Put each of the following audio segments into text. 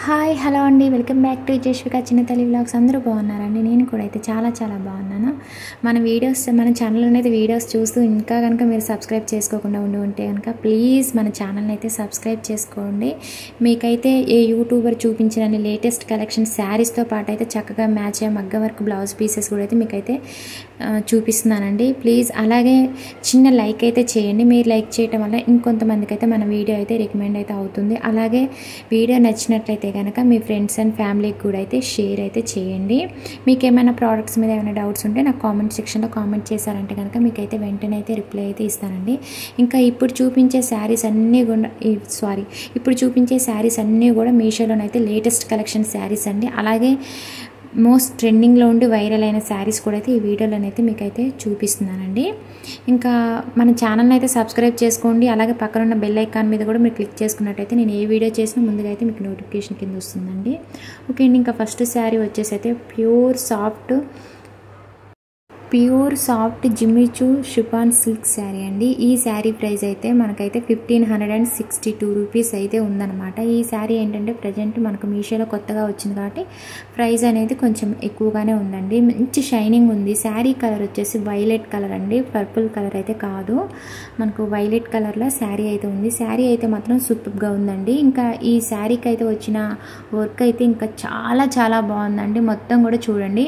Hi hello అండి, welcome back to Jashvika చిన్న తల్లి వ్లాగ్స్. అందరూ బాగున్నారండి? నేను కూడా అయితే చాలా బాగున్నాను. మన ఛానల్లోనే అయితే వీడియోస్ చూస్తూ ఇంకా కనుక మీరు సబ్స్క్రైబ్ చేసుకోకుండా ఉంటే కనుక ప్లీజ్ మన ఛానల్ని అయితే సబ్స్క్రైబ్ చేసుకోండి. మీకైతే ఏ యూట్యూబర్ చూపించిన లేటెస్ట్ కలెక్షన్ శారీస్తో పాటు అయితే చక్కగా మ్యాచ్ అయ్యే మగ్గ వర్క్ బ్లౌజ్ పీసెస్ కూడా అయితే మీకైతే చూపిస్తున్నానండి. ప్లీజ్ అలాగే చిన్న లైక్ అయితే చేయండి. మీరు లైక్ చేయడం వల్ల ఇంకొంతమందికి అయితే మన వీడియో అయితే రికమెండ్ అయితే అవుతుంది. అలాగే వీడియో నచ్చినట్లయితే కనుక మీ ఫ్రెండ్స్ అండ్ ఫ్యామిలీకి కూడా అయితే షేర్ అయితే చేయండి. మీకు ఏమైనా ప్రోడక్ట్స్ మీద ఏమైనా డౌట్స్ ఉంటే నాకు కామెంట్ సెక్షన్లో కామెంట్ చేశారంటే కనుక మీకైతే వెంటనే అయితే రిప్లై అయితే ఇస్తానండి. ఇంకా ఇప్పుడు చూపించే శారీస్ అన్నీ కూడా మీషోలోనైతే లేటెస్ట్ కలెక్షన్ శారీస్ అండి. అలాగే మోస్ట్ ట్రెండింగ్లో ఉండి వైరల్ అయిన శారీస్ కూడా అయితే ఈ వీడియోలోనైతే మీకైతే చూపిస్తున్నానండి. ఇంకా మన ఛానల్ని అయితే సబ్స్క్రైబ్ చేసుకోండి. అలాగే పక్కన ఉన్న బెల్ ఐకాన్ మీద కూడా మీరు క్లిక్ చేసుకున్నట్టయితే నేను ఏ వీడియో చేసినా ముందుగా అయితే మీకు నోటిఫికేషన్ కింద వస్తుందండి. ఓకే అండి. ఇంకా ఫస్ట్ శారీ వచ్చేసి అయితే pure soft Jimmy Choo chiffon silk sari అండి. ఈ శారీ ప్రైస్ అయితే మనకైతే 1562 రూపీస్ అయితే ఉందన్నమాట. ఈ శారీ ఏంటంటే ప్రజెంట్ మనకు మీషోలో కొత్తగా వచ్చింది కాబట్టి ప్రైస్ అనేది కొంచెం ఎక్కువగానే ఉందండి. మంచి షైనింగ్ ఉంది. శారీ కలర్ వచ్చేసి వైలెట్ కలర్ అండి, పర్పుల్ కలర్ అయితే కాదు. మనకు వైలెట్ కలర్లో శారీ అయితే ఉంది. శారీ అయితే మాత్రం సూపర్గా ఉందండి. ఇంకా ఈ శారీకి అయితే వచ్చిన వర్క్ అయితే ఇంకా చాలా బాగుందండి. మొత్తం కూడా చూడండి,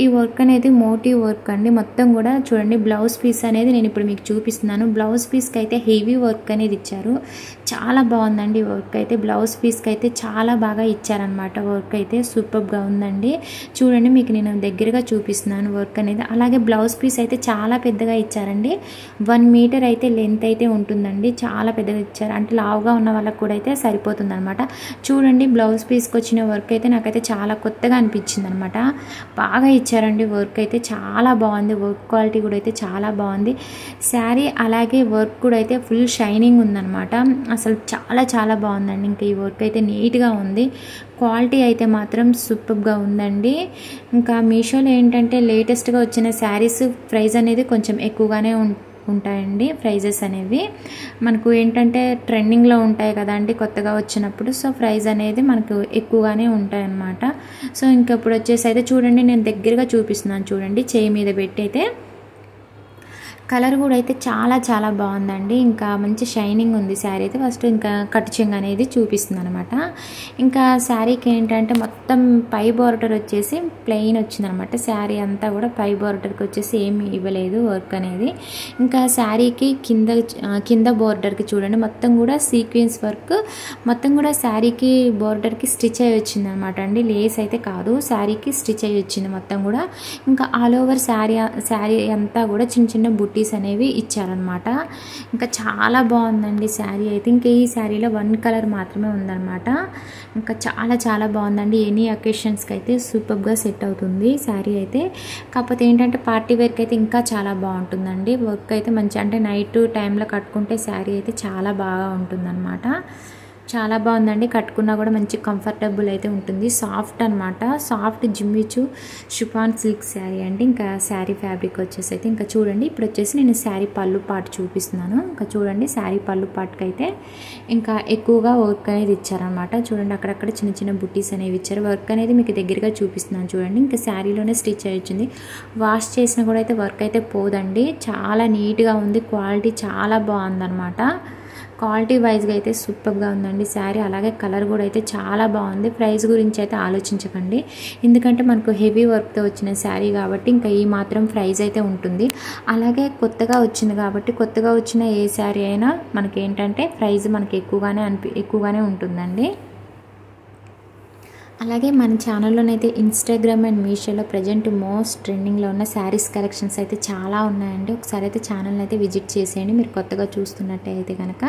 ఈ వర్క్ అనేది మోటివ్ వర్క్ అండి. మొత్తం కూడా చూడండి, బ్లౌజ్ పీస్ అనేది నేను ఇప్పుడు మీకు చూపిస్తున్నాను. బ్లౌజ్ పీస్కి అయితే హెవీ వర్క్ అనేది ఇచ్చారు. చాలా బాగుందండి వర్క్ అయితే. బ్లౌజ్ పీస్కి అయితే చాలా బాగా ఇచ్చారనమాట. వర్క్ అయితే సూపర్గా ఉందండి. చూడండి, మీకు నేను దగ్గరగా చూపిస్తున్నాను వర్క్ అనేది. అలాగే బ్లౌజ్ పీస్ అయితే చాలా పెద్దగా ఇచ్చారండి. 1 మీటర్ అయితే లెంత్ అయితే ఉంటుందండి. చాలా పెద్దగా ఇచ్చారు. అంటే లావుగా ఉన్న వాళ్ళకి కూడా అయితే సరిపోతుంది అనమాట. చూడండి, బ్లౌజ్ పీస్కి వచ్చిన వర్క్ అయితే నాకైతే చాలా కొత్తగా అనిపించింది అనమాట. బాగా ఇచ్చారండి వర్క్ అయితే. చాలా బాగుంది. వర్క్ క్వాలిటీ కూడా అయితే చాలా బాగుంది శారీ. అలాగే వర్క్ కూడా అయితే ఫుల్ షైనింగ్ ఉందన్నమాట. అసలు చాలా బాగుందండి. ఇంకా ఈ వర్క్ అయితే నీట్గా ఉంది. క్వాలిటీ అయితే మాత్రం సూపర్గా ఉందండి. ఇంకా మీషోలో ఏంటంటే లేటెస్ట్గా వచ్చిన శారీస్ ప్రైస్ అనేది కొంచెం ఎక్కువగానే ఉంటాయండి. ప్రైజెస్ అనేవి మనకు ఏంటంటే ట్రెండింగ్లో ఉంటాయి కదండి కొత్తగా వచ్చినప్పుడు. సో ప్రైస్ అనేది మనకు ఎక్కువగానే ఉంటాయి అన్నమాట. సో ఇంకా ఇప్పుడు వచ్చేసి అయితే చూడండి, నేను దగ్గరగా చూపిస్తున్నాను చూడండి, చేయి మీద పెట్టి అయితే. కలర్ కూడా అయితే చాలా బాగుందండి. ఇంకా మంచి షైనింగ్ ఉంది శారీ అయితే. ఫస్ట్ ఇంకా కట్ చెంగ్ అనేది చూపిస్తుంది అనమాట. ఇంకా శారీకి ఏంటంటే మొత్తం పై బోర్డర్ వచ్చేసి ప్లెయిన్ వచ్చిందనమాట. శారీ అంతా కూడా పై బోర్డర్కి వచ్చేసి ఏమి ఇవ్వలేదు వర్క్ అనేది. ఇంకా శారీకి కింద బోర్డర్కి చూడండి, మొత్తం కూడా సీక్వెన్స్ వర్క్ మొత్తం కూడా శారీకి బోర్డర్కి స్టిచ్ అయ్యి వచ్చింది అనమాట అండి. లేస్ అయితే కాదు, శారీకి స్టిచ్ అయ్యి వచ్చింది మొత్తం కూడా. ఇంకా ఆల్ ఓవర్ శారీ అంతా కూడా చిన్న బుట్టి అనేవి ఇచ్చారనమాట. ఇంకా చాలా బాగుందండి శారీ అయితే. ఇంకా ఈ శారీలో 1 కలర్ మాత్రమే ఉందన్నమాట. ఇంకా చాలా బాగుందండి. ఎనీ అకేషన్స్కి అయితే సూపర్గా సెట్ అవుతుంది శారీ అయితే. కాకపోతే ఏంటంటే పార్టీ వేర్కి అయితే ఇంకా చాలా బాగుంటుందండి. వర్క్ అయితే మంచి, అంటే నైట్ టైంలో కట్టుకుంటే శారీ అయితే చాలా బాగా ఉంటుందన్నమాట. చాలా బాగుందండి. కట్టుకున్నా కూడా మంచి కంఫర్టబుల్ అయితే ఉంటుంది. సాఫ్ట్ అనమాట. Soft Jimmy Choo chiffon silk sari అండి. ఇంకా శారీ ఫ్యాబ్రిక్ వచ్చేసి అయితే ఇంకా చూడండి, ఇప్పుడు వచ్చేసి నేను శారీ పళ్ళు పాటు చూపిస్తున్నాను. ఇంకా చూడండి, శారీ పళ్ళు పాటుకి అయితే ఇంకా ఎక్కువగా వర్క్ అనేది ఇచ్చారనమాట. చూడండి, అక్కడక్కడ చిన్న బుట్టీస్ అనేవి ఇచ్చారు. వర్క్ అనేది మీకు దగ్గరగా చూపిస్తున్నాను చూడండి. ఇంకా శారీలోనే స్టిచ్ అయ్యి వచ్చింది. వాష్ చేసినా కూడా అయితే వర్క్ అయితే పోదండి. చాలా నీట్గా ఉంది. క్వాలిటీ చాలా బాగుందన్నమాట. క్వాలిటీ వైజ్గా అయితే సూపర్గా ఉందండి శారీ. అలాగే కలర్ కూడా అయితే చాలా బాగుంది. ప్రైస్ గురించి అయితే ఆలోచించకండి, ఎందుకంటే మనకు హెవీ వర్క్తో వచ్చిన శారీ కాబట్టి ఇంకా ఈ మాత్రం ప్రైస్ అయితే ఉంటుంది. అలాగే కొత్తగా వచ్చింది కాబట్టి కొత్తగా వచ్చిన ఏ శారీ అయినా మనకి ఏంటంటే ప్రైస్ మనకి ఎక్కువగానే ఉంటుందండి. అలాగే మన ఛానల్లోనైతే ఇన్స్టాగ్రామ్ అండ్ మీషోలో ప్రజెంట్ మోస్ట్ ట్రెండింగ్లో ఉన్న శారీస్ కలెక్షన్స్ అయితే చాలా ఉన్నాయండి. ఒకసారి అయితే ఛానల్ని అయితే విజిట్ చేసేయండి మీరు కొత్తగా చూస్తున్నట్టయితే కనుక.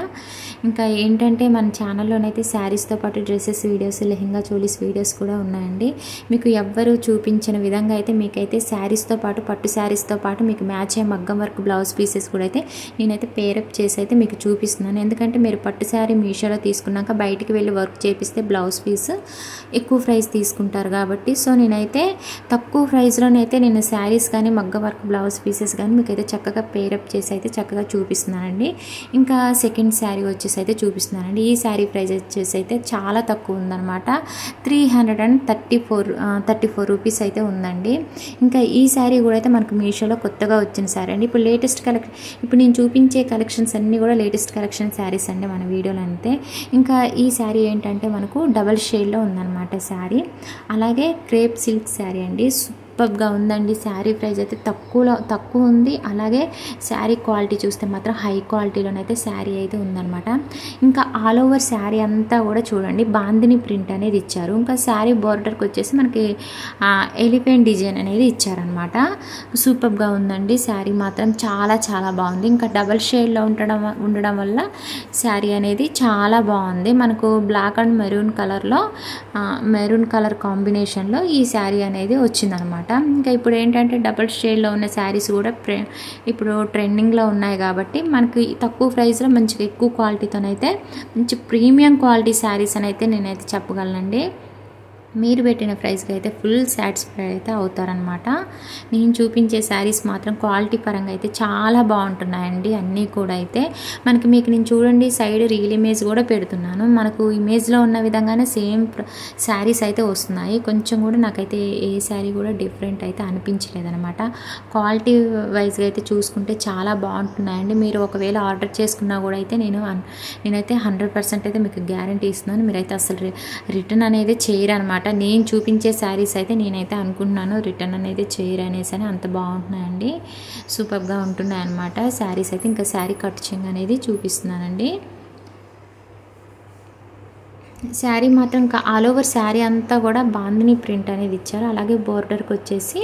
ఇంకా ఏంటంటే మన ఛానల్లోనైతే శారీస్తో పాటు dresses videos, lehenga cholis videos కూడా ఉన్నాయండి. మీకు ఎవ్వరు చూపించిన విధంగా అయితే మీకైతే శారీస్తో పాటు పట్టు శారీస్తో పాటు మీకు మ్యాచ్ అయ్యే మగ్గం వర్క్ బ్లౌజ్ పీసెస్ కూడా అయితే నేనైతే పేరప్ చేసి అయితే మీకు చూపిస్తున్నాను. ఎందుకంటే మీరు పట్టు శారీ మీషోలో తీసుకున్నాక బయటికి వెళ్ళి వర్క్ చేపిస్తే బ్లౌజ్ పీస్ ఎక్కువ ప్రైస్ తీసుకుంటారు కాబట్టి సో నేనైతే తక్కువ ప్రైస్లోనైతే నేను శారీస్ కానీ మగ్గ వర్క్ బ్లౌజ్ పీసెస్ కానీ మీకైతే చక్కగా పేరప్ చేసి అయితే చక్కగా చూపిస్తున్నానండి. ఇంకా సెకండ్ శారీ వచ్చేసి అయితే చూపిస్తున్నానండి. ఈ శారీ ప్రైస్ వచ్చేసి అయితే చాలా తక్కువ ఉందన్నమాట. 334 రూపీస్ అయితే ఉందండి. ఇంకా ఈ శారీ కూడా అయితే మనకు మీషోలో కొత్తగా వచ్చిన శారీ అండి. ఇప్పుడు లేటెస్ట్ ఇప్పుడు నేను చూపించే కలెక్షన్స్ అన్నీ కూడా లేటెస్ట్ కలెక్షన్ శారీస్ అండి మన వీడియోలో అంతే. ఇంకా ఈ శారీ ఏంటంటే మనకు డబల్ షేడ్లో ఉందన్నమాట శారీ. అలాగే క్రేప్ సిల్క్ శారీ అండి. సూపర్గా ఉందండి. శారీ ప్రైస్ అయితే తక్కువ ఉంది. అలాగే శారీ క్వాలిటీ చూస్తే మాత్రం హై క్వాలిటీలోనైతే శారీ అయితే ఉందన్నమాట. ఇంకా ఆల్ ఓవర్ శారీ అంతా కూడా చూడండి బాందిని ప్రింట్ అనేది ఇచ్చారు. ఇంకా శారీ బోర్డర్కి వచ్చేసి మనకి ఎలిఫెంట్ డిజైన్ అనేది ఇచ్చారనమాట. సూపర్గా ఉందండి. శారీ మాత్రం చాలా చాలా బాగుంది. ఇంకా డబల్ షేడ్లో ఉండడం వల్ల శారీ అనేది చాలా బాగుంది. మనకు బ్లాక్ అండ్ మెరూన్ కలర్ కాంబినేషన్లో ఈ శారీ అనేది వచ్చిందనమాట. ఇంకా ఇప్పుడు ఏంటంటే డబుల్ షేడ్లో ఉన్న శారీస్ కూడా ఇప్పుడు ట్రెండింగ్లో ఉన్నాయి కాబట్టి మనకి తక్కువ ప్రైస్లో మంచిగా ఎక్కువ క్వాలిటీతోనైతే మంచి ప్రీమియం క్వాలిటీ శారీస్ అని అయితే నేనైతే చెప్పగలనండి. మీరు పెట్టిన ప్రైస్కి అయితే ఫుల్ సాటిస్ఫైడ్ అయితే అవుతారనమాట. నేను చూపించే శారీస్ మాత్రం క్వాలిటీ పరంగా అయితే చాలా బాగుంటున్నాయండి. అన్నీ కూడా అయితే మీకు నేను చూడండి సైడ్ రియల్ ఇమేజ్ కూడా పెడుతున్నాను. మనకు ఇమేజ్లో ఉన్న విధంగానే సేమ్ శారీస్ అయితే వస్తున్నాయి. కొంచెం కూడా నాకైతే ఏ శారీ కూడా డిఫరెంట్ అయితే అనిపించలేదనమాట. క్వాలిటీ వైజ్గా అయితే చూసుకుంటే చాలా బాగుంటున్నాయండి. మీరు ఒకవేళ ఆర్డర్ చేసుకున్నా కూడా అయితే నేనైతే 100% అయితే మీకు గ్యారంటీ ఇస్తున్నాను. మీరైతే అసలు రిటర్న్ అనేది చేయరనమాట. నేను చూపించే శారీస్ అయితే నేనైతే అనుకుంటున్నాను రిటర్న్ అనేది చేయరు అనేసి అని. అంత బాగుంటున్నాయండి. సూపర్గా ఉంటున్నాయి అన్నమాట శారీస్ అయితే. ఇంకా శారీ కటింగ్ అనేది చూపిస్తున్నానండి. శారీ మాత్రం ఇంకా ఆల్ ఓవర్ శారీ అంతా కూడా బాందిని ప్రింట్ అనేది ఇచ్చారు. అలాగే బోర్డర్కి వచ్చేసి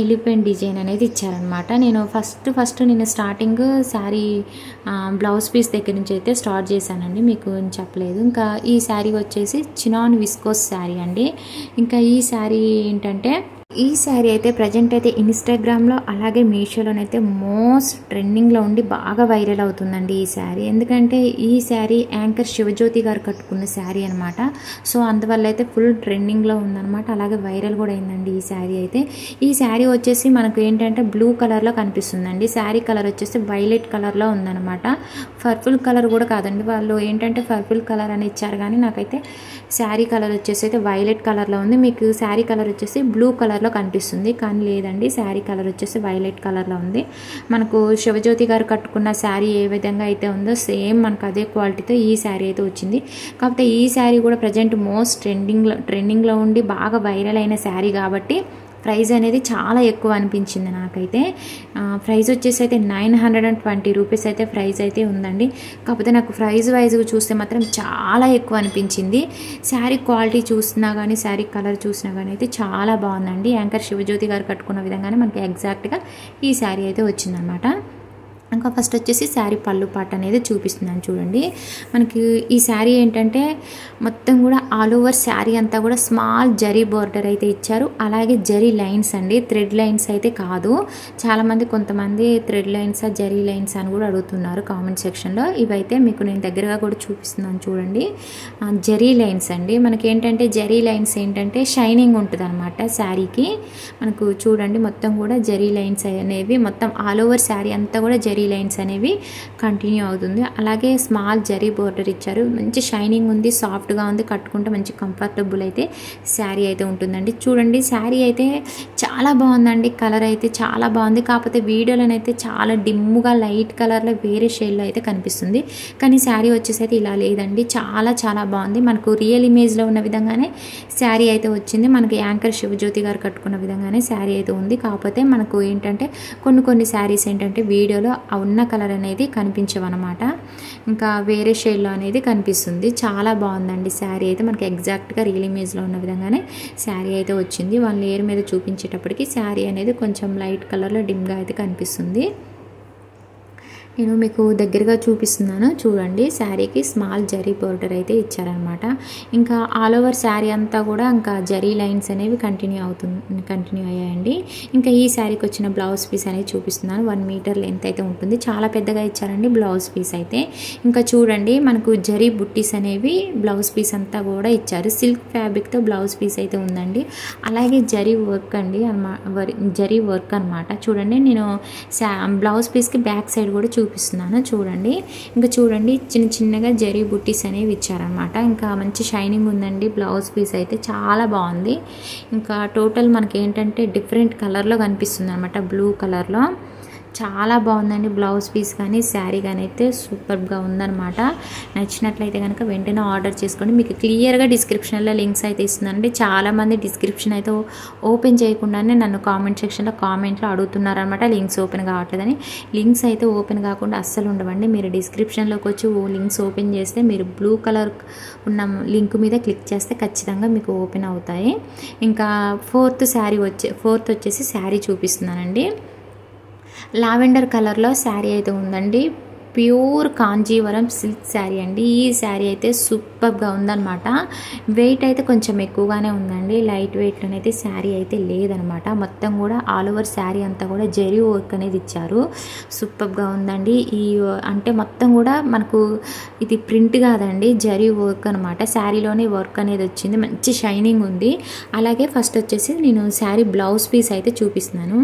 ఎలిఫెంట్ డిజైన్ అనేది ఇచ్చారనమాట. నేను ఫస్ట్ నేను స్టార్టింగ్ శారీ బ్లౌజ్ పీస్ దగ్గర నుంచి అయితే స్టార్ట్ చేశానండి. మీకు చెప్పలేదు. ఇంకా ఈ శారీ వచ్చేసి చినాన్ విస్కోస్ శారీ అండి. ఇంకా ఈ శారీ ఏంటంటే ఈ శారీ అయితే ప్రజెంట్ అయితే ఇన్స్టాగ్రామ్లో అలాగే మీషోలోనైతే మోస్ట్ ట్రెండింగ్లో ఉండి బాగా వైరల్ అవుతుందండి ఈ శారీ. ఎందుకంటే ఈ శారీ యాంకర్ శివజ్యోతి గారు కట్టుకున్న శారీ అనమాట. సో అందువల్ల అయితే ఫుల్ ట్రెండింగ్లో ఉందన్నమాట. అలాగే వైరల్ కూడా అయిందండి ఈ శారీ అయితే. ఈ శారీ వచ్చేసి మనకు ఏంటంటే బ్లూ కలర్లో కనిపిస్తుందండి. శారీ కలర్ వచ్చేసి వైలెట్ కలర్లో ఉందన్నమాట. పర్పుల్ కలర్ కూడా కాదండి. వాళ్ళు ఏంటంటే పర్పుల్ కలర్ అని ఇచ్చారు కానీ నాకైతే శారీ కలర్ వచ్చేసి అయితే వైలెట్ కలర్లో ఉంది. మీకు శారీ కలర్ వచ్చేసి బ్లూ కలర్లో కనిపిస్తుంది కానీ లేదండి, శారీ కలర్ వచ్చేసి వైలెట్ కలర్లో ఉంది. మనకు శివజ్యోతి గారు కట్టుకున్న శారీ ఏ విధంగా అయితే ఉందో సేమ్ మనకు అదే క్వాలిటీతో ఈ శారీ అయితే వచ్చింది. కాకపోతే ఈ శారీ కూడా ప్రజెంట్ మోస్ట్ ట్రెండింగ్లో ఉండి బాగా వైరల్ అయిన శారీ కాబట్టి ప్రైస్ అనేది చాలా ఎక్కువ అనిపించింది నాకైతే. ప్రైస్ వచ్చేసి అయితే 920 రూపీస్ అయితే ప్రైస్ అయితే ఉందండి. కాకపోతే నాకు ప్రైస్ వైజ్గా చూస్తే మాత్రం చాలా ఎక్కువ అనిపించింది. శారీ క్వాలిటీ చూసినా కానీ శారీ కలర్ చూసినా కానీ అయితే చాలా బాగుందండి. యాంకర్ శివజ్యోతి గారు కట్టుకున్న విధంగానే మనకి ఎగ్జాక్ట్గా ఈ శారీ అయితే వచ్చిందనమాట. ఇంకా ఫస్ట్ వచ్చేసి శారీ పళ్ళు పాట అనేది చూపిస్తున్నాను చూడండి. మనకి ఈ శారీ ఏంటంటే మొత్తం కూడా ఆల్ ఓవర్ శారీ అంతా కూడా స్మాల్ జరీ బోర్డర్ అయితే ఇచ్చారు. అలాగే జరీ లైన్స్ అండి, థ్రెడ్ లైన్స్ అయితే కాదు. చాలామంది కొంతమంది థ్రెడ్ లైన్స్ జరీ లైన్స్ అని కూడా అడుగుతున్నారు కామెంట్ సెక్షన్లో. ఇవైతే మీకు నేను దగ్గరగా కూడా చూపిస్తున్నాను చూడండి. జరీ లైన్స్ అండి. మనకి ఏంటంటే జరీ లైన్స్ ఏంటంటే షైనింగ్ ఉంటుంది అనమాట శారీకి. మనకు చూడండి మొత్తం కూడా జరీ లైన్స్ అనేవి మొత్తం ఆల్ ఓవర్ శారీ అంతా కూడా జరీ లైన్స్ అనేవి కంటిన్యూ అవుతుంది. అలాగే స్మాల్ జరీ బోర్డర్ ఇచ్చారు. మంచి షైనింగ్ ఉంది, సాఫ్ట్గా ఉంది, కట్టుకుంటే మంచి కంఫర్టబుల్ అయితే శారీ అయితే ఉంటుందండి. చూడండి శారీ అయితే చాలా బాగుందండి. కలర్ అయితే చాలా బాగుంది. కాకపోతే వీడియోలోనైతే చాలా డిమ్గా లైట్ కలర్లో వేరే షేడ్లో అయితే కనిపిస్తుంది. కానీ శారీ వచ్చేసి అయితే ఇలా లేదండి. చాలా చాలా బాగుంది. మనకు రియల్ ఇమేజ్లో ఉన్న విధంగానే శారీ అయితే వచ్చింది. మనకి యాంకర్ శివజ్యోతి గారు కట్టుకున్న విధంగానే శారీ అయితే ఉంది. కాకపోతే మనకు ఏంటంటే కొన్ని శారీస్ ఏంటంటే వీడియోలో ఉన్న కలర్ అనేది కనిపించవన్నమాట. ఇంకా వేరే షేడ్లో అనేది కనిపిస్తుంది. చాలా బాగుందండి శారీ అయితే. మనకి ఎగ్జాక్ట్గా రియల్ ఇమేజ్లో ఉన్న విధంగానే శారీ అయితే వచ్చింది. వన్ లేయర్ మీద చూపించేటప్పటికి శారీ అనేది కొంచెం లైట్ కలర్లో డిమ్గా అయితే కనిపిస్తుంది. నేను మీకు దగ్గరగా చూపిస్తున్నాను చూడండి. శారీకి స్మాల్ జరీ బోర్డర్ అయితే ఇచ్చారనమాట. ఇంకా ఆల్ ఓవర్ శారీ అంతా కూడా ఇంకా జరీ లైన్స్ అనేవి కంటిన్యూ అయ్యాయండి. ఇంకా ఈ శారీకి వచ్చిన బ్లౌజ్ పీస్ అనేది చూపిస్తున్నాను. 1 మీటర్ లెంత్ అయితే ఉంటుంది. చాలా పెద్దగా ఇచ్చారండి బ్లౌజ్ పీస్ అయితే. ఇంకా చూడండి మనకు జరీ బుట్టీస్ అనేవి బ్లౌజ్ పీస్ అంతా కూడా ఇచ్చారు. సిల్క్ ఫ్యాబ్రిక్తో బ్లౌజ్ పీస్ అయితే ఉందండి. అలాగే జరీ వర్క్ అండి జరీ వర్క్ అనమాట. చూడండి నేను బ్లౌజ్ పీస్కి బ్యాక్ సైడ్ కూడా చూపిస్తున్నాను చూడండి. ఇంకా చూడండి చిన్నగా జరీ బుట్టీస్ అనేవి ఇచ్చారనమాట. ఇంకా మంచి షైనింగ్ ఉందండి బ్లౌజ్ పీస్ అయితే చాలా బాగుంది. ఇంకా టోటల్ మనకి ఏంటంటే డిఫరెంట్ కలర్లో కనిపిస్తుంది అనమాట, బ్లూ కలర్లో. చాలా బాగుందండి బ్లౌజ్ పీస్ కానీ శారీ కానీ అయితే సూపర్గా ఉందన్నమాట. నచ్చినట్లయితే కనుక వెంటనే ఆర్డర్ చేసుకోండి. మీకు క్లియర్గా డిస్క్రిప్షన్లో లింక్స్ అయితే ఇస్తుందండి. చాలామంది డిస్క్రిప్షన్ అయితే ఓపెన్ చేయకుండానే నన్ను కామెంట్ సెక్షన్లో కామెంట్లో అడుగుతున్నారనమాట లింక్స్ ఓపెన్ కావట్లేదని. లింక్స్ అయితే ఓపెన్ కాకుండా అస్సలు ఉండవండి. మీరు డిస్క్రిప్షన్లోకి వచ్చి లింక్స్ ఓపెన్ చేస్తే మీరు బ్లూ కలర్ ఉన్న లింక్ మీద క్లిక్ చేస్తే ఖచ్చితంగా మీకు ఓపెన్ అవుతాయి. ఇంకా ఫోర్త్ వచ్చేసి శారీ చూపిస్తున్నానండి. లావెండర్ కలర్లో శారీ అయితే ఉందండి. ప్యూర్ కాంజీవరం సిల్క్ శారీ అండి. ఈ శారీ అయితే సూపర్గా ఉందన్నమాట. వెయిట్ అయితే కొంచెం ఎక్కువగానే ఉందండి. లైట్ వెయిట్లోనైతే శారీ అయితే లేదనమాట. మొత్తం కూడా ఆల్ ఓవర్ శారీ అంతా కూడా జరీ వర్క్ అనేది ఇచ్చారు. సూపర్గా ఉందండి. అంటే మొత్తం కూడా మనకు ఇది ప్రింట్ కాదండి, జరీ వర్క్ అనమాట. శారీలోనే వర్క్ అనేది వచ్చింది. మంచి షైనింగ్ ఉంది. అలాగే ఫస్ట్ వచ్చేసి నేను శారీ బ్లౌజ్ పీస్ అయితే చూపిస్తున్నాను.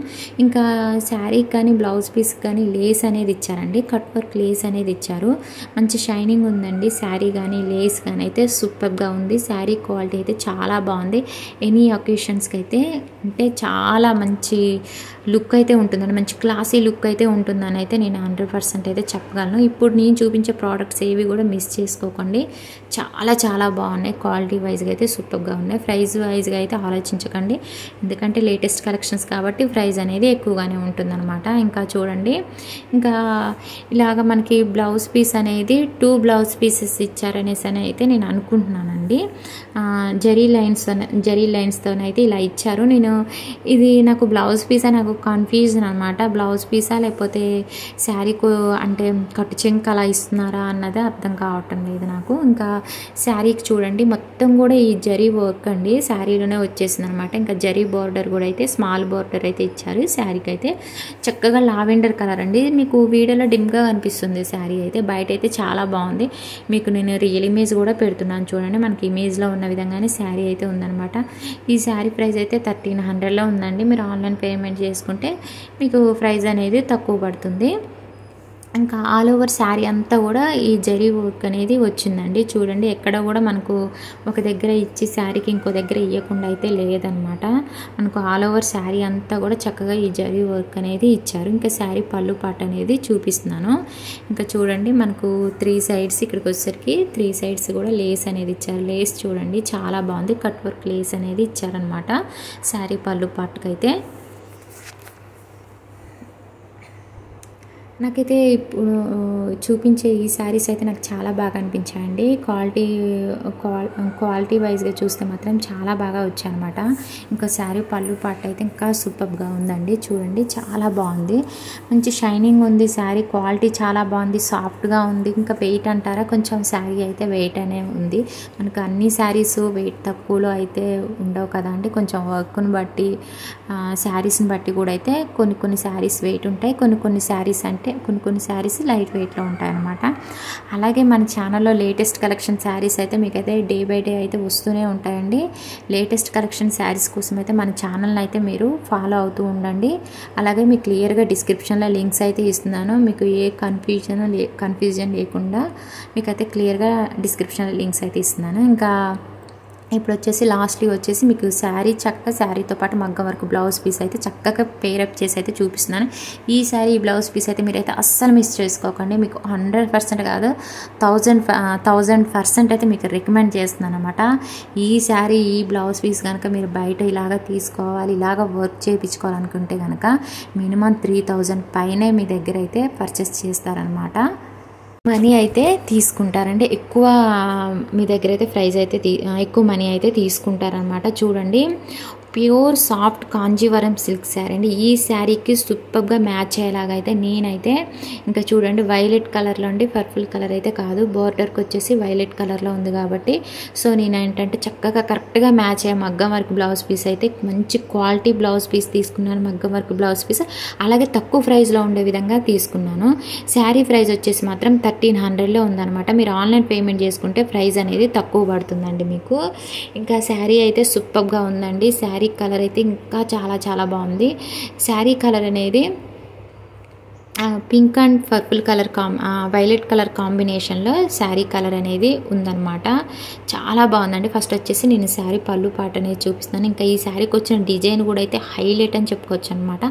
ఇంకా శారీ కానీ బ్లౌజ్ పీస్ కానీ లేస్ అనేది ఇచ్చారండి. కట్ వర్క్ లేస్ అనేది ఇచ్చారు. మంచి షైనింగ్ ఉందండి. శారీ కానీ లేస్ కానీ అయితే సూపర్గా ఉంది. శారీ క్వాలిటీ అయితే చాలా బాగుంది. ఎనీ ఒకేషన్స్కి అయితే అంటే చాలా మంచి లుక్ అయితే ఉంటుందండి. మంచి క్లాసీ లుక్ అయితే ఉంటుందని అయితే నేను 100% అయితే చెప్పగలను. ఇప్పుడు నేను చూపించే ప్రోడక్ట్స్ ఏవి కూడా మిస్ చేసుకోకండి. చాలా బాగున్నాయి. క్వాలిటీ వైజ్గా అయితే సూపర్గా ఉన్నాయి. ప్రైస్ వైజ్గా అయితే ఆలోచించకండి, ఎందుకంటే లేటెస్ట్ కలెక్షన్స్ కాబట్టి ప్రైస్ అనేది ఎక్కువగానే ఉంటుందన్నమాట. ఇంకా చూడండి, ఇంకా ఇలాగ మనకి బ్లౌజ్ పీస్ అనేది 2 బ్లౌజ్ పీసెస్ ఇచ్చారనేసి అని అయితే నేను అనుకుంటున్నానండి. జరీ లైన్స్తోనైతే ఇలా ఇచ్చారు. ఇది నాకు బ్లౌజ్ పీసా నాకు కన్ఫ్యూజన్ అనమాట. బ్లౌజ్ పీసా లేకపోతే శారీకు అంటే కట్టు చెంక అలా ఇస్తున్నారా అన్నది అర్థం కావటం లేదు నాకు. ఇంకా శారీకి చూడండి మొత్తం కూడా ఈ జరీ వర్క్ అండి శారీలోనే వచ్చేసింది అనమాట. ఇంకా జరీ బార్డర్ కూడా అయితే స్మాల్ బార్డర్ అయితే ఇచ్చారు. శారీకి అయితే చక్కగా లావెండర్ కలర్ అండి. మీకు వీడియోలో డిమ్గా కనిపిస్తుంది శారీ అయితే, బయట అయితే చాలా బాగుంది. మీకు నేను రియల్ ఇమేజ్ కూడా పెడుతున్నాను చూడండి. మనకి ఇమేజ్లో ఉన్న విధంగానే శారీ అయితే ఉందన్నమాట. ఈ శారీ ప్రైస్ అయితే 1300లో ఉందండి. మీరు ఆన్లైన్ పేమెంట్ చేసుకుంటే మీకు ప్రైస్ అనేది తక్కువ పడుతుంది. ఇంకా ఆల్ ఓవర్ శారీ అంతా కూడా ఈ జరీ వర్క్ అనేది వచ్చిందండి. చూడండి ఎక్కడ కూడా మనకు ఒక దగ్గర ఇచ్చి శారీకి ఇంకో దగ్గర ఇవ్వకుండా అయితే లేదనమాట. మనకు ఆల్ ఓవర్ శారీ అంతా కూడా చక్కగా ఈ జరీ వర్క్ అనేది ఇచ్చారు. ఇంకా శారీ పళ్ళు పాట అనేది చూపిస్తున్నాను. ఇంకా చూడండి మనకు 3 సైడ్స్ ఇక్కడికి వచ్చేసరికి 3 సైడ్స్ కూడా లేస్ అనేది ఇచ్చారు. లేస్ చూడండి చాలా బాగుంది. కట్ వర్క్ లేస్ అనేది ఇచ్చారనమాట శారీ పళ్ళు పాటకైతే. నాకైతే ఇప్పుడు చూపించే ఈ శారీస్ అయితే నాకు చాలా బాగా అనిపించాయండి. క్వాలిటీ వైజ్గా చూస్తే మాత్రం చాలా బాగా వచ్చాయన్నమాట. ఇంకా శారీ పళ్ళు పాట అయితే ఇంకా సూపర్గా ఉందండి. చూడండి చాలా బాగుంది. మంచి షైనింగ్ ఉంది. శారీ క్వాలిటీ చాలా బాగుంది. సాఫ్ట్గా ఉంది. ఇంకా వెయిట్ అంటారా, కొంచెం శారీ అయితే వెయిట్ అనే ఉంది. మనకు అన్ని శారీస్ వెయిట్ తక్కువలో అయితే ఉండవు కదా అండి. కొంచెం వర్క్ను బట్టి శారీస్ని బట్టి కూడా అయితే కొన్ని శారీస్ వెయిట్ ఉంటాయి. కొన్ని శారీస్ అంటే కొన్ని శారీస్ లైట్ వెయిట్లో ఉంటాయన్నమాట. అలాగే మన ఛానల్లో లేటెస్ట్ కలెక్షన్ శారీస్ అయితే మీకైతే డే బై డే అయితే వస్తూనే ఉంటాయండి. లేటెస్ట్ కలెక్షన్ శారీస్ కోసం అయితే మన ఛానల్ని అయితే మీరు ఫాలో అవుతూ ఉండండి. అలాగే మీకు క్లియర్గా డిస్క్రిప్షన్లో లింక్స్ అయితే ఇస్తున్నాను. మీకు ఏ కన్ఫ్యూజన్ లేకుండా మీకైతే క్లియర్గా డిస్క్రిప్షన్లో లింక్స్ అయితే ఇస్తున్నాను. ఇంకా ఇప్పుడు వచ్చేసి లాస్ట్లీ వచ్చేసి మీకు శారీతో పాటు మగ్గం వరకు బ్లౌజ్ పీస్ అయితే చక్కగా పేరప్ చేసి అయితే చూపిస్తున్నాను. ఈ బ్లౌజ్ పీస్ అయితే మీరైతే అస్సలు మిస్ చేసుకోకండి. మీకు 100% కాదు 1000% అయితే మీకు రికమెండ్ చేస్తున్నాను అనమాట. ఈ బ్లౌజ్ పీస్ కనుక మీరు బయట ఇలాగ తీసుకోవాలి, ఇలాగ వర్క్ చేయించుకోవాలనుకుంటే కనుక మినిమం 3000 పైనే మీ దగ్గర అయితే పర్చేస్ చేస్తారనమాట. మనీ అయితే తీసుకుంటారంటే ఎక్కువ మీ దగ్గర అయితే ప్రైస్ అయితే ఎక్కువ మనీ అయితే తీసుకుంటారనమాట. చూడండి pure soft Kanjeevaram silk sari అండి. ఈ శారీకి సూపర్గా మ్యాచ్ అయ్యేలాగా అయితే నేనైతే ఇంకా చూడండి వైలెట్ కలర్లో అండి, పర్పుల్ కలర్ అయితే కాదు, బోర్డర్కి వచ్చేసి వైలెట్ కలర్లో ఉంది కాబట్టి సో నేను ఏంటంటే చక్కగా కరెక్ట్గా మ్యాచ్ అయ్యే మగ్గం వర్క్ బ్లౌజ్ పీస్ అయితే మంచి క్వాలిటీ బ్లౌజ్ పీస్ తీసుకున్నాను. మగ్గం వర్క్ బ్లౌజ్ పీస్ అలాగే తక్కువ ప్రైస్లో ఉండే విధంగా తీసుకున్నాను. శారీ ప్రైస్ వచ్చేసి మాత్రం 1300లో ఉందన్నమాట. మీరు ఆన్లైన్ పేమెంట్ చేసుకుంటే ప్రైస్ అనేది తక్కువ పడుతుందండి మీకు. ఇంకా శారీ అయితే సూపర్గా ఉందండి. శారీ కలర్ అయితే ఇంకా చాలా చాలా బాగుంది. శారీ కలర్ అనేది pink and purple colour violet colour కాంబినేషన్లో శారీ కలర్ అనేది ఉందన్నమాట. చాలా బాగుందండి. ఫస్ట్ వచ్చేసి నేను శారీ పళ్ళు పాట అనేది చూపిస్తాను. ఇంకా ఈ శారీకి వచ్చిన డిజైన్ కూడా అయితే హైలైట్ అని చెప్పుకోవచ్చు అనమాట.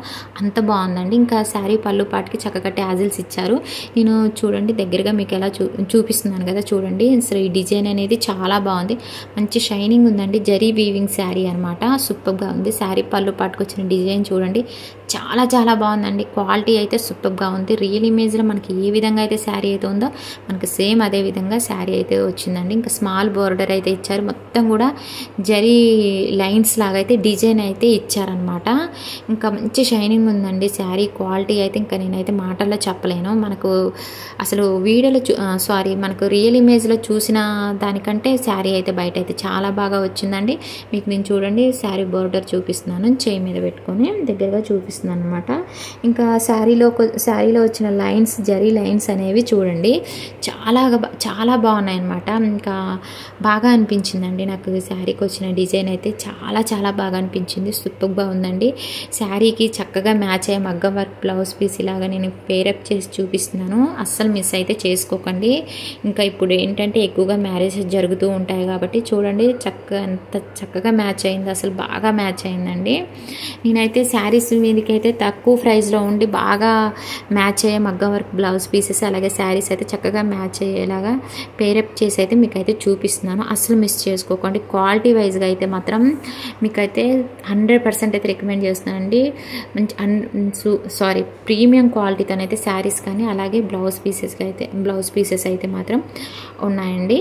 అంత బాగుందండి. ఇంకా శారీ పళ్ళు పాటకి చక్కగా ట్యాజిల్స్ ఇచ్చారు. నేను చూడండి దగ్గరగా మీకు ఎలా చూపిస్తున్నాను కదా, చూడండి అసలు ఈ డిజైన్ అనేది చాలా బాగుంది. మంచి షైనింగ్ ఉందండి. జరీ వీవింగ్ శారీ అనమాట. సూపర్గా ఉంది. శారీ పళ్ళు పాటకు వచ్చిన డిజైన్ చూడండి చాలా చాలా బాగుందండి. క్వాలిటీ అయితే సూపర్గా ఉంది. రియల్ ఇమేజ్లో మనకి ఏ విధంగా అయితే శారీ అయితే ఉందో మనకి సేమ్ అదే విధంగా శారీ అయితే వచ్చిందండి. ఇంకా స్మాల్ బోర్డర్ అయితే ఇచ్చారు. మొత్తం కూడా జరీ లైన్స్ లాగా అయితే డిజైన్ అయితే ఇచ్చారనమాట. ఇంకా మంచి షైనింగ్ ఉందండి. శారీ క్వాలిటీ అయితే ఇంకా నేనైతే మాటల్లో చెప్పలేను. మనకు అసలు వీడియోలో మనకు రియల్ ఇమేజ్లో చూసిన దానికంటే శారీ అయితే బయట అయితే చాలా బాగా వచ్చిందండి. మీకు నేను చూడండి శారీ బోర్డర్ చూపిస్తున్నాను, చేయి మీద పెట్టుకొని దగ్గరగా చూపిస్తున్నాను అనమాట. ఇంకా శారీలో వచ్చిన లైన్స్, జరీ లైన్స్ అనేవి చూడండి చాలా చాలా బాగున్నాయి అనమాట. ఇంకా బాగా అనిపించిందండి నాకు శారీకి వచ్చిన డిజైన్ అయితే చాలా చాలా బాగా అనిపించింది. సూపర్గా ఉందండి. శారీకి చక్కగా మ్యాచ్ అయ్యే మగ్గం వర్క్ బ్లౌజ్ పీస్ ఇలాగా నేను పేరప్ చేసి చూపిస్తున్నాను. అస్సలు మిస్ అయితే చేసుకోకండి. ఇంకా ఇప్పుడు ఏంటంటే ఎక్కువగా మ్యారేజెస్ జరుగుతూ ఉంటాయి కాబట్టి చూడండి ఎంత చక్కగా మ్యాచ్ అయింది. అసలు బాగా మ్యాచ్ అయిందండి. నేనైతే శారీస్ మీదకి అయితే తక్కువ ప్రైస్లో ఉండి బాగా మ్యాచ్ అయ్యే మగ్గం వర్క్ బ్లౌజ్ పీసెస్ అలాగే శారీస్ అయితే చక్కగా మ్యాచ్ అయ్యేలాగా పేరప్ చేసి అయితే మీకైతే చూపిస్తున్నాను. అసలు మిస్ చేసుకోకండి. క్వాలిటీ వైజ్గా అయితే మాత్రం మీకైతే 100% అయితే రికమెండ్ చేస్తున్నానండి. మంచి ప్రీమియం క్వాలిటీతోనైతే శారీస్ కానీ అలాగే బ్లౌజ్ పీసెస్ అయితే మాత్రం ఉన్నాయండి.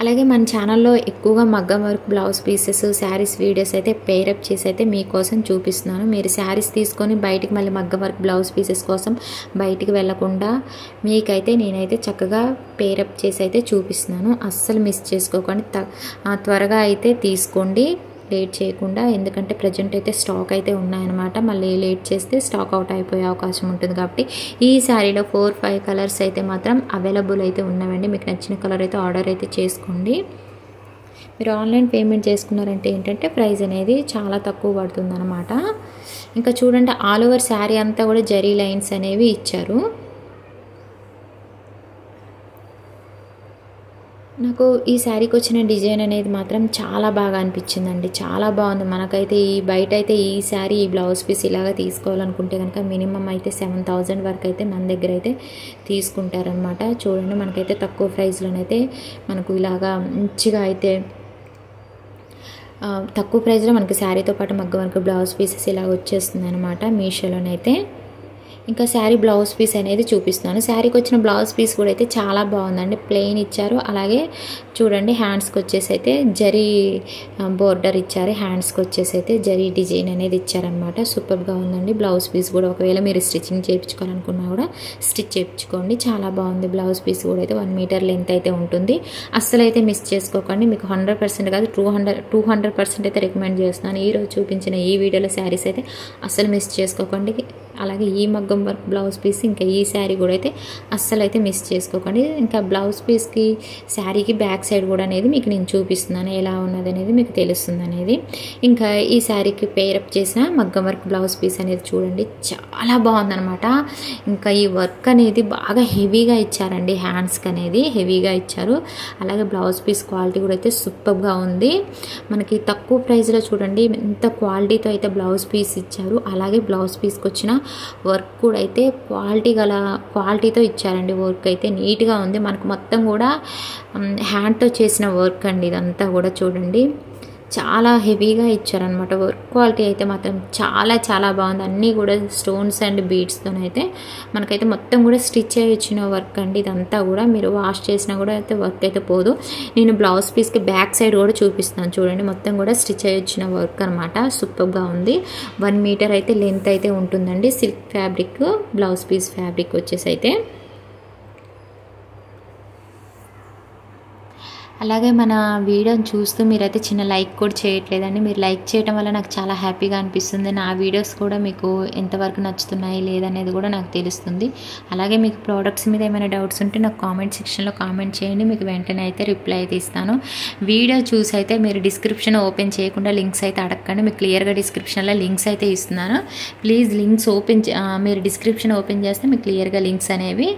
అలాగే మన ఛానల్లో ఎక్కువగా మగ్గం work blouse pieces saris videos అయితే పేరప్ చేసి అయితే మీకోసం చూపిస్తున్నాను. మీరు శారీస్ తీసుకొని బయటికి మళ్ళీ మగ్గం వర్క్ బ్లౌజ్ పీసెస్ కోసం బయటికి వెళ్ళకుండా మీకైతే నేనైతే చక్కగా పేరప్ చేసి అయితే చూపిస్తున్నాను. అస్సలు మిస్ చేసుకోకండి. త్వరగా అయితే తీసుకోండి, లేట్ చేయకుండా. ఎందుకంటే ప్రజెంట్ అయితే స్టాక్ అయితే ఉన్నాయన్నమాట. మళ్ళీ లేట్ చేస్తే స్టాక్ అవుట్ అయిపోయే అవకాశం ఉంటుంది కాబట్టి ఈ శారీలో 4-5 కలర్స్ అయితే మాత్రం అవైలబుల్ అయితే ఉన్నాయండి. మీకు నచ్చిన కలర్ అయితే ఆర్డర్ అయితే చేసుకోండి. మీరు ఆన్లైన్ పేమెంట్ చేసుకున్నారంటే ఏంటంటే ప్రైస్ అనేది చాలా తక్కువ పడుతుంది అనమాట. ఇంకా చూడండి ఆల్ ఓవర్ శారీ అంతా కూడా జరీ లైన్స్ అనేవి ఇచ్చారు. నాకు ఈ శారీకి వచ్చిన డిజైన్ అనేది మాత్రం చాలా బాగా అనిపించిందండి. చాలా బాగుంది. మనకైతే బయట అయితే ఈ శారీ ఈ బ్లౌజ్ పీస్ ఇలాగా తీసుకోవాలనుకుంటే కనుక మినిమం అయితే 7000 వరకు అయితే మన దగ్గర అయితే తీసుకుంటారనమాట. చూడండి మనకైతే తక్కువ ప్రైస్లోనైతే మనకు ఇలాగా మంచిగా అయితే తక్కువ ప్రైస్లో మనకి శారీతో పాటు మగ్గం వర్క్ బ్లౌజ్ పీసెస్ ఇలా వచ్చేస్తుంది అనమాట మీషోలోనైతే. ఇంకా శారీ బ్లౌజ్ పీస్ అనేది చూపిస్తున్నాను. శారీకి వచ్చిన బ్లౌజ్ పీస్ కూడా అయితే చాలా బాగుందండి. ప్లెయిన్ ఇచ్చారు. అలాగే చూడండి హ్యాండ్స్కి వచ్చేసి అయితే జరీ బోర్డర్ ఇచ్చారు. హ్యాండ్స్కి వచ్చేసి అయితే జరీ డిజైన్ అనేది ఇచ్చారనమాట. సూపర్గా ఉందండి. బ్లౌజ్ పీస్ కూడా ఒకవేళ మీరు స్టిచ్చింగ్ చేయించుకోవాలనుకున్నా కూడా స్టిచ్ చేయించుకోండి. చాలా బాగుంది. బ్లౌజ్ పీస్ కూడా అయితే 1 మీటర్ లెంత్ అయితే ఉంటుంది. అస్సలు అయితే మిస్ చేసుకోకండి. మీకు 100% కాదు 200% అయితే రికమెండ్ చేస్తున్నాను. ఈరోజు చూపించిన ఈ వీడియోలో శారీస్ అయితే అస్సలు మిస్ చేసుకోకండి. అలాగే ఈ మగ్గం వర్క్ బ్లౌజ్ పీస్ ఇంకా ఈ శారీ కూడా అయితే అస్సలు అయితే మిస్ చేసుకోకండి. ఇంకా బ్లౌజ్ పీస్కి శారీకి బ్యాక్ సైడ్ కూడా అనేది మీకు నేను చూపిస్తున్నాను ఎలా ఉన్నది అనేది మీకు తెలుస్తుంది అనేది. ఇంకా ఈ శారీకి పేరప్ చేసిన మగ్గం వర్క్ బ్లౌజ్ పీస్ అనేది చూడండి చాలా బాగుందనమాట. ఇంకా ఈ వర్క్ అనేది బాగా హెవీగా ఇచ్చారండి. హ్యాండ్స్కి అనేది హెవీగా ఇచ్చారు. అలాగే బ్లౌజ్ పీస్ క్వాలిటీ కూడా అయితే సూపర్గా ఉంది. మనకి తక్కువ ప్రైస్లో చూడండి ఎంత క్వాలిటీతో అయితే బ్లౌజ్ పీస్ ఇచ్చారు. అలాగే బ్లౌజ్ పీస్కి వచ్చిన వర్క్ కూడా అయితే క్వాలిటీతో ఇచ్చారండి. వర్క్ అయితే నీట్గా ఉంది. మనకు మొత్తం కూడా హ్యాండ్తో చేసిన వర్క్ అండి. ఇదంతా కూడా చూడండి చాలా హెవీగా ఇచ్చారనమాట. వర్క్ క్వాలిటీ అయితే మాత్రం చాలా చాలా బాగుంది. అన్నీ కూడా స్టోన్స్ అండ్ బీడ్స్తోనైతే మనకైతే మొత్తం కూడా స్టిచ్ అయ్యి ఇచ్చిన వర్క్ అండి. ఇదంతా కూడా మీరు వాష్ చేసినా కూడా అయితే వర్క్ అయితే పోదు. నేను బ్లౌజ్ పీస్కి బ్యాక్ సైడ్ కూడా చూపిస్తాను చూడండి. మొత్తం కూడా స్టిచ్ అయ్యి ఇచ్చిన వర్క్ అనమాట. సూపర్గా ఉంది. 1 మీటర్ అయితే లెంత్ అయితే ఉంటుందండి. Silk fabric blouse piece fabric వచ్చేసి అయితే. అలాగే మన వీడియోని చూస్తూ మీరైతే చిన్న లైక్ కూడా చేయట్లేదండి. మీరు లైక్ చేయడం వల్ల నాకు చాలా హ్యాపీగా అనిపిస్తుంది. నా వీడియోస్ కూడా మీకు ఎంతవరకు నచ్చుతున్నాయి లేదనేది కూడా నాకు తెలుస్తుంది. అలాగే మీకు ప్రోడక్ట్స్ మీద ఏమైనా డౌట్స్ ఉంటే నాకు కామెంట్ సెక్షన్లో కామెంట్ చేయండి. మీకు వెంటనే అయితే రిప్లై అయితే ఇస్తాను. వీడియో చూసి అయితే మీరు డిస్క్రిప్షన్ ఓపెన్ చేయకుండా లింక్స్ అయితే అడగండి. మీకు క్లియర్గా డిస్క్రిప్షన్లో లింక్స్ అయితే ఇస్తున్నాను. ప్లీజ్ లింక్స్ మీరు డిస్క్రిప్షన్ ఓపెన్ చేస్తే మీకు క్లియర్గా లింక్స్ అనేవి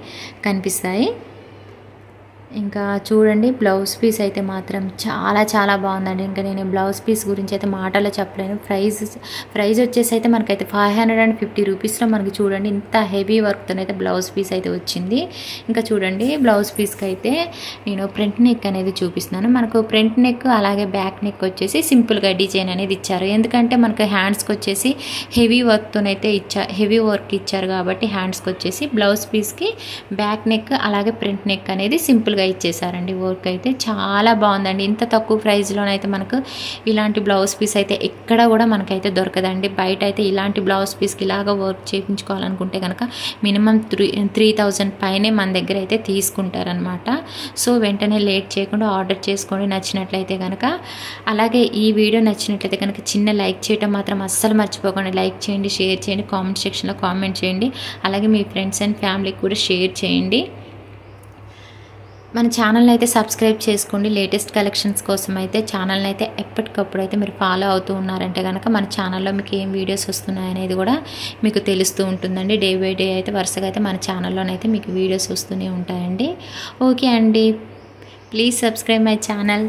కనిపిస్తాయి. ఇంకా చూడండి బ్లౌజ్ పీస్ అయితే మాత్రం చాలా చాలా బాగుందండి. ఇంకా నేను బ్లౌజ్ పీస్ గురించి అయితే మాటలో చెప్పలేను. ప్రైస్ వచ్చేసి అయితే మనకైతే 550 రూపీస్లో మనకి చూడండి ఇంత హెవీ వర్క్తో అయితే బ్లౌజ్ పీస్ అయితే వచ్చింది. ఇంకా చూడండి బ్లౌజ్ పీస్కి అయితే నేను ఫ్రంట్ నెక్ అనేది చూపిస్తున్నాను. మనకు ఫ్రంట్ నెక్ అలాగే బ్యాక్ నెక్ వచ్చేసి సింపుల్గా డిజైన్ అనేది ఇచ్చారు. ఎందుకంటే మనకు హ్యాండ్స్కి వచ్చేసి హెవీ వర్క్తోనైతే హెవీ వర్క్ ఇచ్చారు కాబట్టి హ్యాండ్స్కి వచ్చేసి బ్లౌజ్ పీస్కి బ్యాక్ నెక్ అలాగే ఫ్రంట్ నెక్ అనేది సింపుల్గా ఇచ్చేసారండి. వర్క్ అయితే చాలా బాగుందండి. ఇంత తక్కువ ప్రైస్లోనైతే మనకు ఇలాంటి బ్లౌజ్ పీస్ అయితే ఎక్కడ కూడా మనకైతే దొరకదండి. బయట అయితే ఇలాంటి బ్లౌజ్ పీస్కి ఇలాగ వర్క్ చేయించుకోవాలనుకుంటే కనుక మినిమం 3000 పైనే మన దగ్గర అయితే తీసుకుంటారనమాట. సో వెంటనే లేట్ చేయకుండా ఆర్డర్ చేసుకోండి నచ్చినట్లయితే కనుక. అలాగే ఈ వీడియో నచ్చినట్లయితే కనుక చిన్న లైక్ చేయడం మాత్రం అస్సలు మర్చిపోకండి. లైక్ చేయండి, షేర్ చేయండి, కామెంట్ సెక్షన్లో కామెంట్ చేయండి. అలాగే మీ ఫ్రెండ్స్ అండ్ ఫ్యామిలీకి కూడా షేర్ చేయండి. మన ఛానల్ని అయితే సబ్స్క్రైబ్ చేసుకోండి. లేటెస్ట్ కలెక్షన్స్ కోసం అయితే ఛానల్ని అయితే ఎప్పటికప్పుడు అయితే మీరు ఫాలో అవుతూ ఉన్నారంటే కనుక మన ఛానల్లో మీకు ఏం వీడియోస్ వస్తున్నాయనేది కూడా మీకు తెలుస్తూ ఉంటుందండి. డే బై డే అయితే వరుసగా అయితే మన ఛానల్లోనైతే మీకు వీడియోస్ వస్తూనే ఉంటాయండి. ఓకే అండి, ప్లీజ్ సబ్స్క్రైబ్ మై ఛానల్.